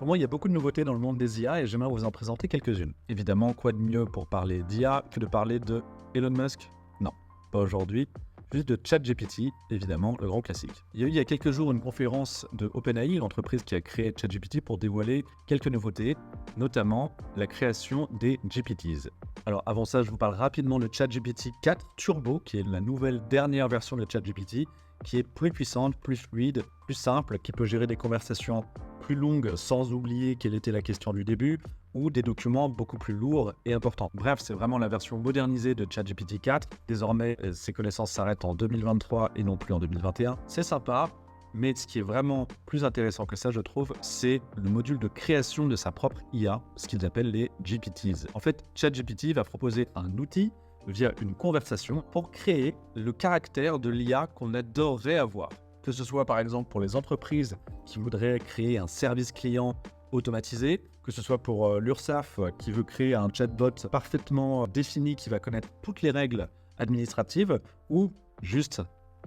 ce moment, il y a beaucoup de nouveautés dans le monde des IA et j'aimerais vous en présenter quelques-unes. Évidemment, quoi de mieux pour parler d'IA que de parler de Elon Musk? Non, pas aujourd'hui. Juste de ChatGPT, évidemment, le grand classique. Il y a eu il y a quelques jours une conférence de OpenAI, l'entreprise qui a créé ChatGPT, pour dévoiler quelques nouveautés, notamment la création des GPTs. Alors avant ça, je vous parle rapidement de ChatGPT 4 Turbo, qui est la nouvelle dernière version de ChatGPT, qui est plus puissante, plus fluide, plus simple, qui peut gérer des conversations plus longues sans oublier quelle était la question du début, ou des documents beaucoup plus lourds et importants. Bref, c'est vraiment la version modernisée de ChatGPT 4. Désormais, ses connaissances s'arrêtent en 2023 et non plus en 2021. C'est sympa, mais ce qui est vraiment plus intéressant que ça, je trouve, c'est le module de création de sa propre IA, ce qu'ils appellent les GPTs. En fait, ChatGPT va proposer un outil via une conversation pour créer le caractère de l'IA qu'on adorerait avoir. Que ce soit par exemple pour les entreprises qui voudraient créer un service client automatisé, que ce soit pour l'URSSAF qui veut créer un chatbot parfaitement défini qui va connaître toutes les règles administratives, ou juste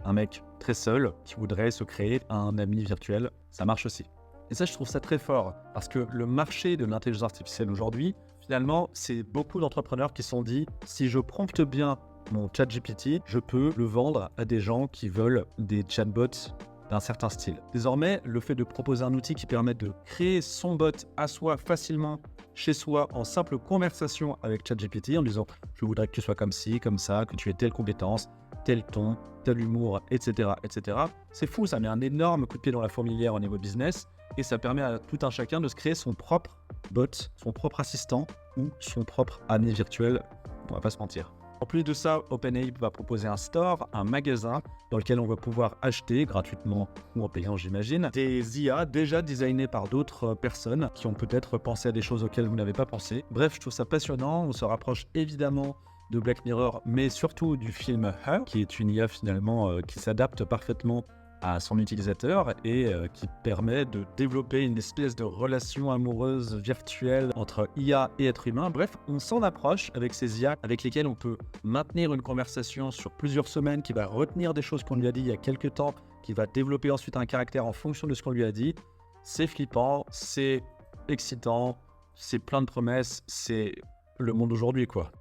un mec très seul qui voudrait se créer un ami virtuel, ça marche aussi. Et ça, je trouve ça très fort, parce que le marché de l'intelligence artificielle aujourd'hui, finalement, c'est beaucoup d'entrepreneurs qui se sont dit, si je prompte bien mon ChatGPT, je peux le vendre à des gens qui veulent des chatbots d'un certain style. Désormais, le fait de proposer un outil qui permet de créer son bot à soi facilement chez soi en simple conversation avec ChatGPT en disant « je voudrais que tu sois comme ci, comme ça, que tu aies telle compétence, tel ton, tel humour, etc. etc. » C'est fou, ça met un énorme coup de pied dans la fourmilière au niveau business et ça permet à tout un chacun de se créer son propre bot, son propre assistant ou son propre ami virtuel, on va pas se mentir. En plus de ça, OpenAI va proposer un store, un magasin dans lequel on va pouvoir acheter gratuitement ou en payant, j'imagine, des IA déjà designées par d'autres personnes qui ont peut-être pensé à des choses auxquelles vous n'avez pas pensé. Bref, je trouve ça passionnant. On se rapproche évidemment de Black Mirror, mais surtout du film Her, qui est une IA finalement qui s'adapte parfaitement à son utilisateur et qui permet de développer une espèce de relation amoureuse virtuelle entre IA et être humain. Bref, on s'en approche avec ces IA avec lesquelles on peut maintenir une conversation sur plusieurs semaines, qui va retenir des choses qu'on lui a dit il y a quelques temps, qui va développer ensuite un caractère en fonction de ce qu'on lui a dit. C'est flippant, c'est excitant, c'est plein de promesses, c'est le monde d'aujourd'hui, quoi.